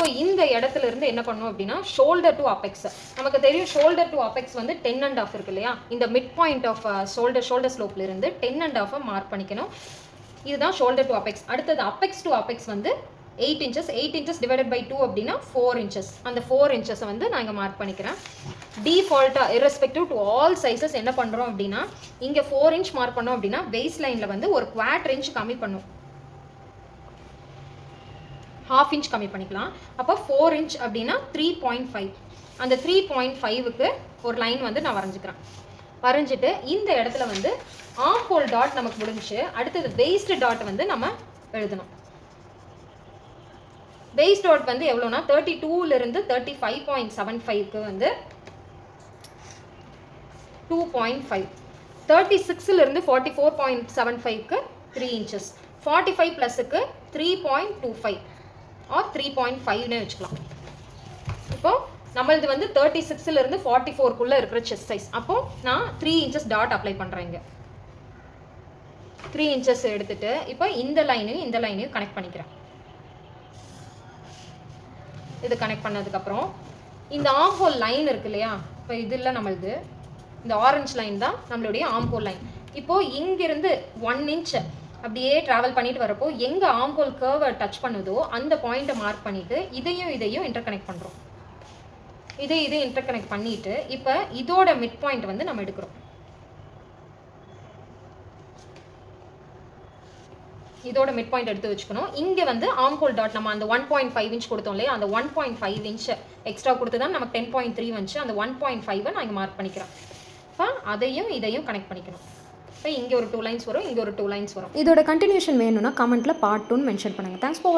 இப்போ இந்த இடத்துல இருந்து என்ன பண்ணணும் அப்படின்னா ஷோல்டர் டு அபெக்ஸ். நமக்கு தெரியும் ஷோல்டர் டு அபெக்ஸ் வந்து 10.5 இருக்கு இல்லையா, இந்த மிட் பாயிண்ட் ஆஃப் ஷோல்டர் ஸ்லோப்ல இருந்து 10.5 மார்க் பண்ணிக்கணும். இதுதான் ஷோல்டர் டு அபெக்ஸ். அடுத்தது அபெக்ஸ் டு அபெக்ஸ் வந்து 8 inches. 8 inches டிவைடட் பை 2 அப்படின்னா 4 inches. அந்த 4 inches வந்து நான் இங்கே மார்க் பண்ணிக்கிறேன். டிஃபால்ட்டாக irrespective டு ஆல் சைஸஸ் என்ன பண்ணுறோம் அப்படின்னா, இங்கே 4 inch மார்க் பண்ணோம் அப்படின்னா வெயிஸ்ட் லைனில் வந்து ஒரு 1/4 inch கம்மி பண்ணும், 1/2 inch கம்மி பண்ணிக்கலாம். அப்போ 4 inch அப்படின்னா 3.5. அந்த 3.5க்கு ஒரு லைன் வந்து நான் வரைஞ்சிக்கிறேன். வரைஞ்சிட்டு இந்த இடத்துல வந்து ஆர்ம் ஹோல் டாட் நமக்கு முடிஞ்சு, அடுத்தது வெயிஸ்ட் டாட் வந்து நம்ம எழுதணும். வெயிஸ்ட் டாட் வந்து எவ்வளோனா 32லிருந்து 35.75க்கு வந்து 2.5, 36லிருந்து 44.75க்கு 3 inches, 45 ப்ளஸுக்கு 3.25 ஆர் 3.5ன்னு வச்சுக்கலாம். இப்போ நம்மளது வந்து 36லிருந்து 44க்குள்ளே இருக்கிற செஸ்ட் சைஸ். அப்போ நான் 3 inches டாட் அப்ளை பண்ணுறேன். இங்கே 3 inches எடுத்துட்டு இப்போ இந்த லைனையும் கனெக்ட் பண்ணிக்கிறேன். இது கனெக்ட் பண்ணதுக்கப்புறம் இந்த ஆர்ம் ஹோல் லைன் இருக்கு இல்லையா, இப்போ இதில் நம்மளுது இந்த ஆரஞ்சு லைன் தான் நம்மளுடைய ஆர்ம் ஹோல் லைன். இப்போது இங்கிருந்து 1 inch அப்படியே ட்ராவல் பண்ணிட்டு வரப்போ எங்கே ஆர்ம் ஹோல் கர்வை டச் பண்ணுதோ அந்த பாயிண்ட்டை மார்க் பண்ணிவிட்டு இதையும் இன்டர் கனெக்ட் பண்ணுறோம். இதை இன்டர் கனெக்ட் பண்ணிவிட்டு இப்போ இதோட மிட் பாயிண்ட் வந்து நம்ம எடுக்கிறோம். இதோட மிட் பாயிண்ட் எடுத்து வச்சுக்கணும். இங்கே வந்து ஆர்ம் ஹோல் டாட் நம்ம அந்த 1.5 inch கொடுத்தோம் இல்லையா, அந்த 1.5 inch எக்ஸ்ட்ரா கொடுத்து தான் நமக்கு 10.3 வந்துச்சு. அந்த 1.5 நான் இங்கே மார்க் பண்ணிக்கிறேன். இப்போ இதையும் கனெக்ட் பண்ணிக்கணும். இப்போ இங்கே ஒரு 2 lines வரும், இங்கே ஒரு 2 lines வரும். இதோட கண்டினியூஷன் வேணும்னா கமெண்ட்டில் பார்ட் 2 மென்ஷன் பண்ணுங்கள். Thanks for